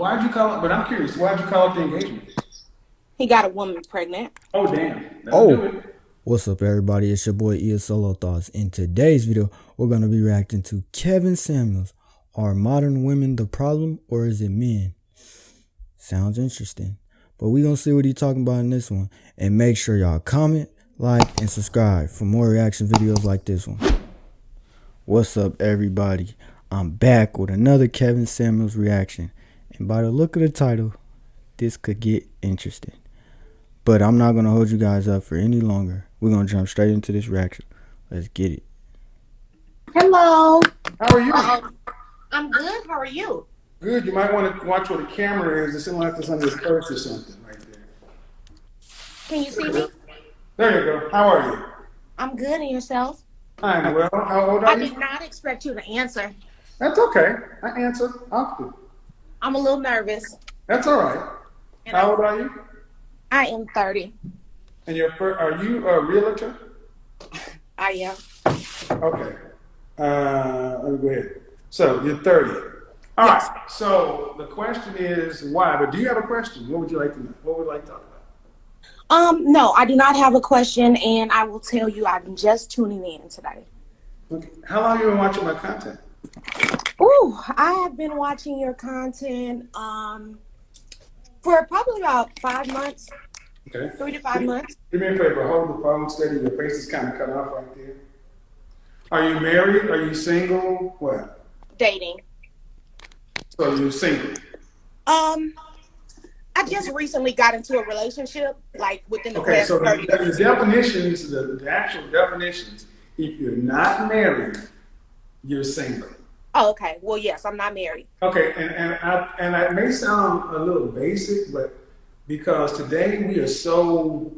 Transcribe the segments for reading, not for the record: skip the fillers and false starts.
why'd you call it? But I'm curious. Why'd you call it the engagement? He got a woman pregnant. Oh damn! That'll do Oh, it. what's up, everybody? It's your boy Eeryt Solo Thoughts. In today's video, we're gonna be reacting to Kevin Samuels. Are modern women the problem, or is it men? Sounds interesting. But we gonna see what he talking about in this one. And make sure y'all comment, like, and subscribe for more reaction videos like this one. What's up, everybody? I'm back with another Kevin Samuels reaction. And by the look of the title, this could get interesting. But I'm not going to hold you guys up for any longer. We're going to jump straight into this reaction. Let's get it. Hello. How are you? I'm good. How are you? Good. You might want to watch where the camera is. It seems like there's under his purse or something right there. Can you see me? There you go. How are you? I'm good. And yourself? I'm well. How old are I you? did not expect you to answer. That's okay. I answer often. I'm a little nervous. That's all right. And How old are you? I am 30. And are you a realtor? I am. Okay. Let me go ahead. So you're 30. All Yes. right. So the question is why? But do you have a question? What would you like to know? What would you like to talk about? No, I do not have a question, and I will tell you I'm just tuning in today. Okay. How long have you been watching my content? Ooh, I have been watching your content for probably about 5 months, Okay. 3 to 5 months. Do me a favor. Hold the phone steady. Your face is kind of cut off right there. Are you married? Are you single? What? Dating. So you're single. I just recently got into a relationship, like within the Okay. past So 30 the days. definitions, the actual definitions. If you're not married, you're single. Oh, okay. Well, yes, I'm not married. Okay, and it may sound a little basic, but because today we are so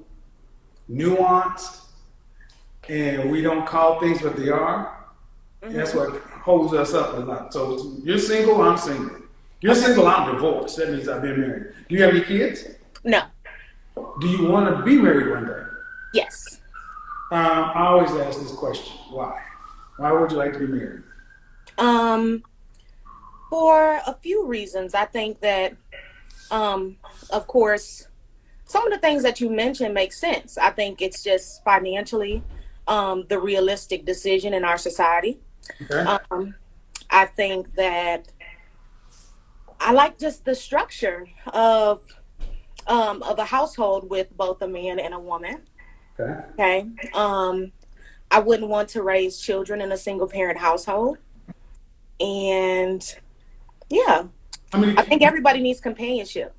nuanced and we don't call things what they are, that's what holds us up a lot. So you're single, I'm single. You're single, I'm divorced. That means I've been married. Do you have any kids? No. Do you want to be married one day? Yes. I always ask this question. Why? Why would you like to be married? For a few reasons. I think that, of course, some of the things that you mentioned make sense. I think it's just financially, the realistic decision in our society. Okay. I think that I like just the structure of a household with both a man and a woman. Okay. Okay. I wouldn't want to raise children in a single parent household. And yeah, I think everybody needs companionship.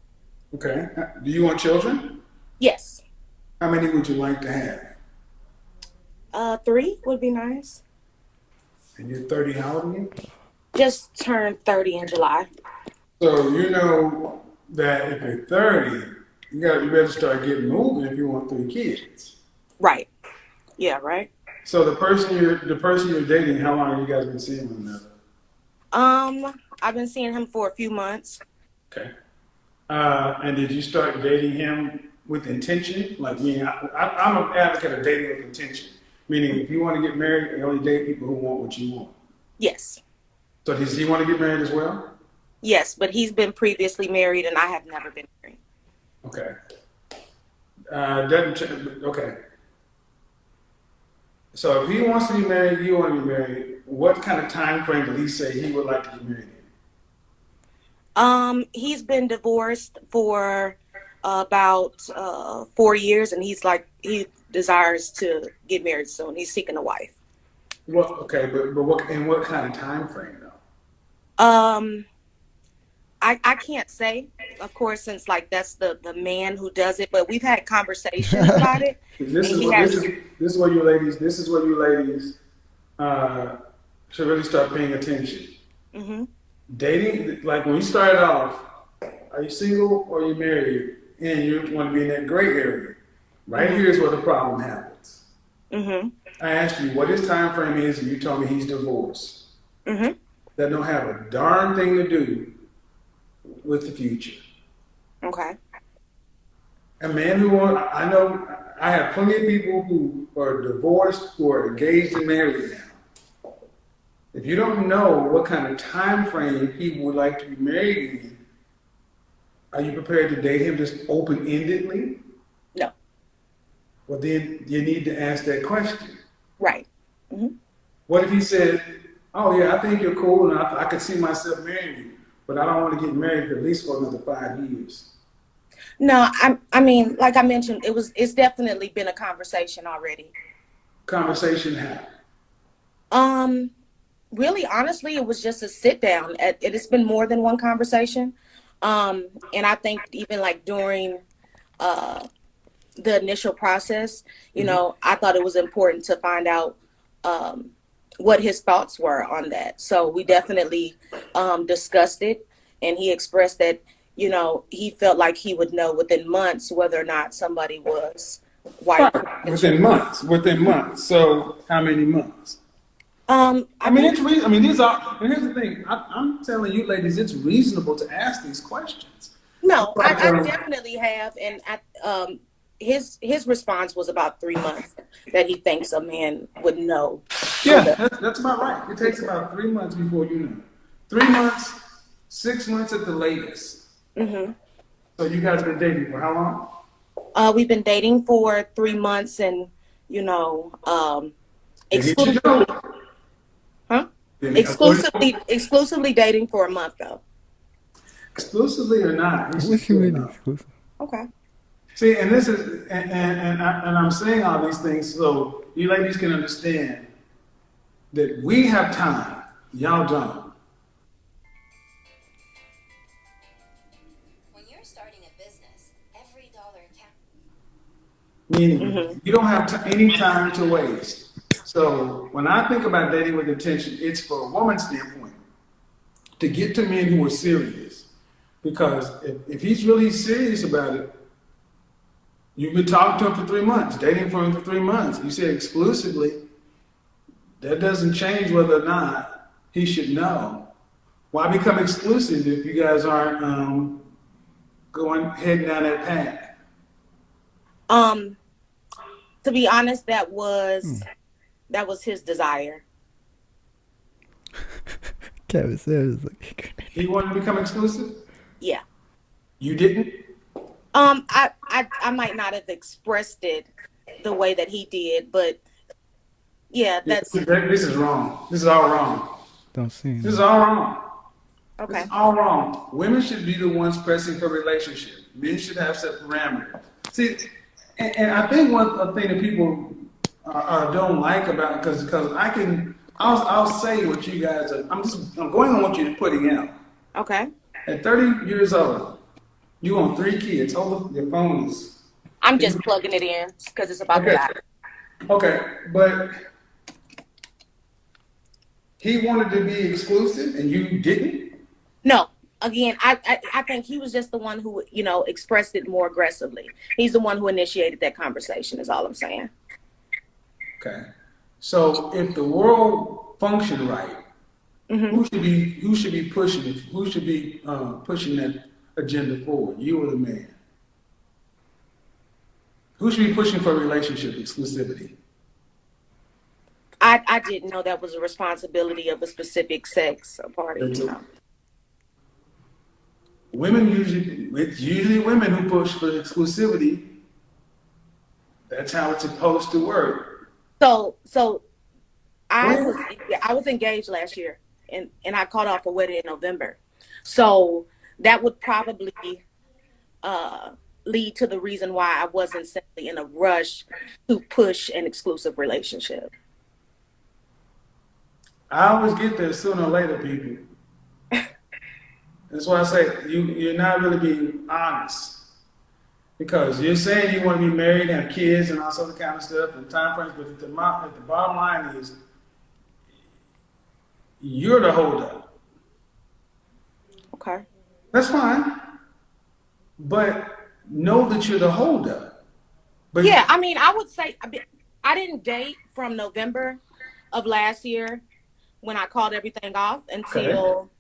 Okay. Do you want children? Yes. How many would you like to have? 3 would be nice. And you're 30, how old are you? Just turned 30 in July. So you know that if you're 30, you better start getting moving if you want 3 kids. Right. Yeah, right. So the person you're dating, how long have you guys been seeing one another? I've been seeing him for a few months. Okay. And did you start dating him with intention? Like me, I'm an advocate of dating with intention. Meaning if you want to get married, you only date people who want what you want. Yes. So does he want to get married as well? Yes, but he's been previously married and I have never been married. Okay. Okay. So if he wants to be married, you want to be married, what kind of time frame did he say he would like to get married in? He's been divorced for about 4 years, and he desires to get married soon. He's seeking a wife. Well, okay, but what in what kind of time frame though? I can't say, of course, since like that's the man who does it, but we've had conversations about it. This is where you ladies should really start paying attention. Dating, like when you started off, are you single or are you married? And you want to be in that gray area. Right here is where the problem happens. I asked you what his time frame is, and you told me he's divorced. That don't have a darn thing to do with the future. Okay. A man I know I have plenty of people who are divorced, who are engaged and married now. If you don't know what kind of time frame he would like to be married in, Are you prepared to date him just open-endedly? No. Well, then you need to ask that question. Right. Mm-hmm. What if he said, "Oh yeah, I think you're cool, and I could see myself marrying you, but I don't want to get married for at least for another 5 years." No, I mean, like I mentioned, it's definitely been a conversation already. Conversation how? Really, honestly, it was just a sit down. It's been more than one conversation. And I think even like during the initial process, I thought it was important to find out what his thoughts were on that. So we definitely discussed it, and he expressed that, he felt like he would know within months whether or not somebody was white. Within months. Within months. So how many months? I mean, it's reason. I mean, these are. And here's the thing. I'm telling you, ladies, it's reasonable to ask these questions. No, I definitely have, and his response was about 3 months that he thinks a man would know. Yeah, that's about right. It takes about 3 months before you know. 3 months, 6 months at the latest. Mm-hmm. So you guys been dating for how long? We've been dating for 3 months, and exclusively. Huh? Exclusively dating for a month though. Exclusively or not? What you mean exclusive? Okay. See, and this is, and I'm saying all these things so you ladies can understand that we have time, y'all don't. When you're starting a business, every dollar counts. Meaning, you don't have any time to waste. So when I think about dating with intention, it's for a woman's standpoint to get to men who are serious. Because if he's really serious about it, you've been talking to him for 3 months, dating for him for 3 months. You say exclusively, that doesn't change whether or not he should know. Why become exclusive if you guys aren't heading down that path? To be honest, that was his desire. Kevin says he wanted to become exclusive? Yeah. You didn't? I might not have expressed it the way that he did, but yeah, this is wrong. This is all wrong. Don't see. This is all wrong. Okay. It's all wrong. Women should be the ones pressing for relationship. Men should have set parameters. See, and I think one thing that people don't like about because I'll say what you guys are. I'm going on what you're putting out. Okay. At 30 years old, you own 3 kids. Hold up your phones. I'm just plugging it in because it's about to die. Okay, but he wanted to be exclusive and you didn't? No. Again, I think he was just the one who, expressed it more aggressively. He's the one who initiated that conversation, is all I'm saying. Okay. So if the world functioned right, who should be pushing that agenda forward? You or the man? Who should be pushing for relationship exclusivity? I didn't know that was a responsibility of a specific sex party. It's usually women who push for exclusivity. That's how it's supposed to work. So I was engaged last year, and I called off a wedding in November. So that would probably lead to the reason why I wasn't simply in a rush to push an exclusive relationship. I always get there sooner or later, people. That's why I say you're not really being honest. Because you're saying you want to be married, have kids, and all sort of kind of stuff, and time frames, but the bottom line is you're the holdup. Okay. That's fine. But know that you're the holdup. But yeah, I mean, I would say I didn't date from November of last year when I called everything off until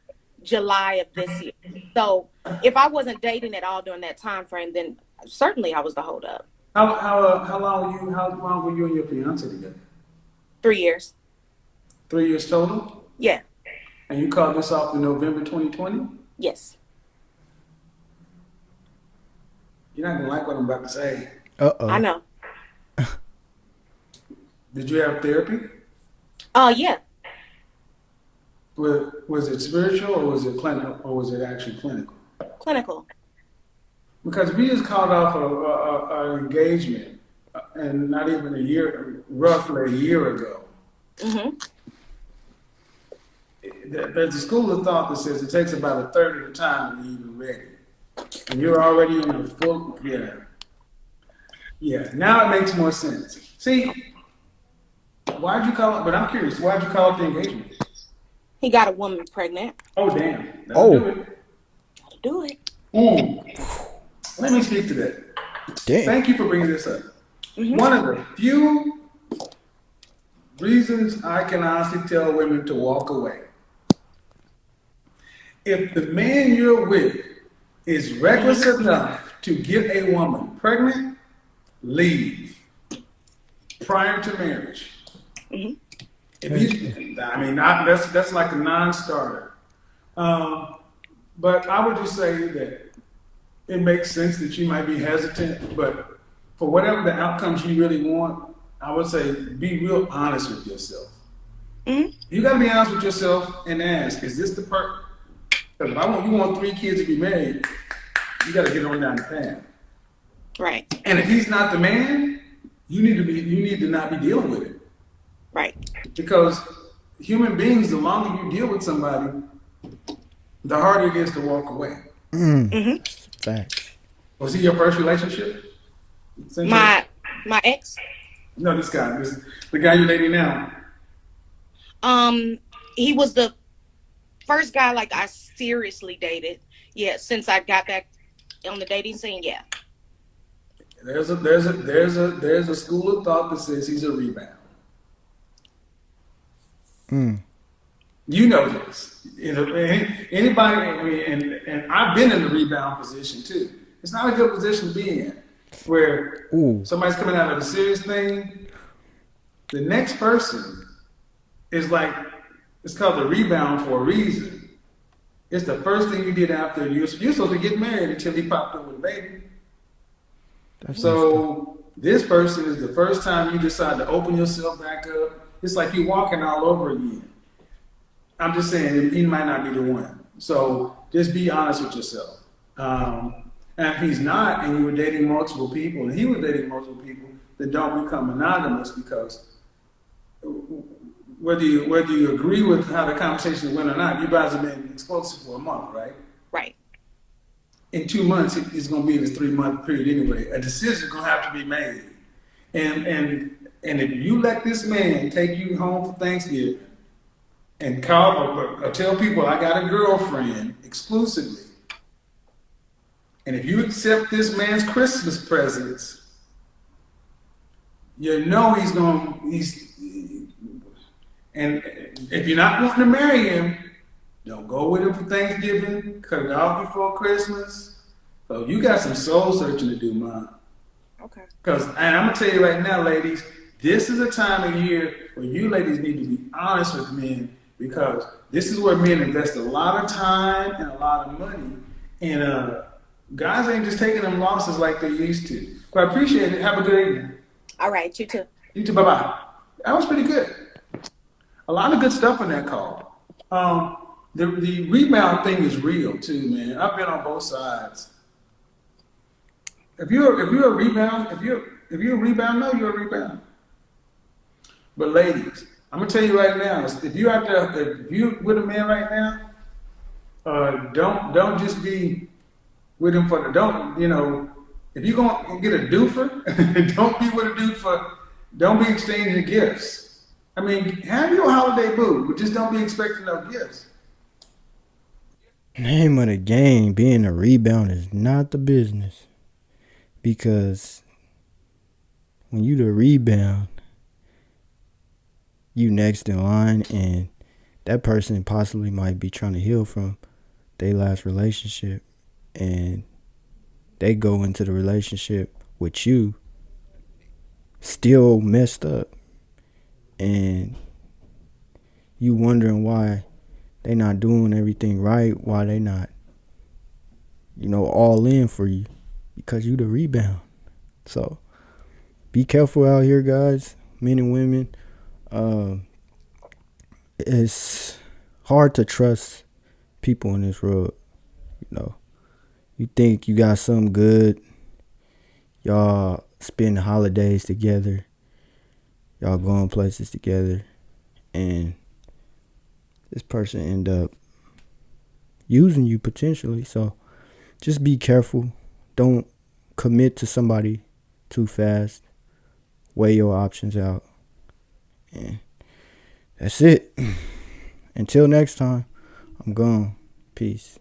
July of this year. So if I wasn't dating at all during that time frame, then certainly I was the holdup. How long were you and your fiance together? 3 years. 3 years total? Yeah. And you called this off in November 2020? Yes. You're not gonna like what I'm about to say. I Uh-oh. know. Did you have therapy? Yeah, Was it spiritual or was it clinical or was it actually clinical? clinical. Because we just called off an engagement, and not even a year, roughly a year ago. Hmm. There's a school of thought that says it takes about a third of the time to be even ready, and you're already in a full. Yeah, yeah. Now it makes more sense. See, why'd you call it? But I'm curious. Why'd you call it the engagement? He got a woman pregnant. Oh damn, that'll do Oh, it. Gotta do it. Let me speak to that. damn. Thank you for bringing this up. Hmm. One of the few reasons I can honestly tell women to walk away. If the man you're with is reckless Hmm. enough to get a woman pregnant, leave prior to marriage. Hmm. If he's, I mean, that's like a non-starter. Um, but I would just say that it makes sense that you might be hesitant, but for whatever the outcomes you really want, I would say be real honest with yourself. Hmm. You got to be honest with yourself and ask, is this the part? Because if you want 3 kids to be married, you got to get on down the path. Right. And if he's not the man, you need to not be dealing with it. Right. Because human beings, the longer you deal with somebody, the harder it is to walk away. Hmm. Facts. Was he your first relationship? Essentially? My ex. No, the guy you're dating now. Um, he was the first guy like I seriously dated. Yeah, since I got back on the dating scene. Yeah. There's a school of thought that says he's a rebound. Mm. You know this. Anybody, I mean, and I've been in the rebound position too. It's not a good position to be in, where Ooh. somebody's coming out of a serious thing. The next person is like, it's called the rebound for a reason. It's the first thing you did after you're supposed to get married until he popped up with a baby. That's messed up. So this person is the first time you decide to open yourself back up. It's like you're walking all over again. I'm just saying he might not be the one. So just be honest with yourself. And if he's not, and you were dating multiple people, and he was dating multiple people, then don't become monogamous because whether you agree with how the conversation went or not, you guys have been exclusive for a month, right? Right. In 2 months, it's going to be this 3 month period anyway. A decision is going to have to be made. And if you let this man take you home for Thanksgiving and call or tell people I got a girlfriend exclusively, and if you accept this man's Christmas presents, you know and if you're not wanting to marry him, don't go with him for Thanksgiving, cut it off before Christmas. So you got some soul searching to do, man. Okay. And I'm gonna tell you right now, ladies, this is a time of year where you ladies need to be honest with men because this is where men invest a lot of time and a lot of money. And guys ain't just taking them losses like they used to. But I appreciate it. Have a good evening. All right. You too. You too. Bye bye. That was pretty good. A lot of good stuff in that call. The rebound thing is real too, man. I've been on both sides. If you're a rebound, if you're a rebound, no, you're a rebound. But ladies, I'm gonna tell you right now, if you with a man right now, don't just be with him for the don't. If you're gonna get a doofer, don't be with a dude for. Don't be exchanging gifts. I mean, have your holiday boo, but just don't be expecting no gifts. Name of the game, being a rebound is not the business. Because when you the rebound, you next in line and that person possibly might be trying to heal from their last relationship and they go into the relationship with you still messed up and you wondering why they not doing everything right, why they not all in for you. because you the rebound. So be careful out here, guys, men and women. It's hard to trust people in this world. You know, you think you got something good. Y'all spend the holidays together. Y'all going places together, and this person end up using you potentially. So just be careful. Don't commit to somebody too fast. Weigh your options out. And that's it. Until next time, I'm gone. Peace.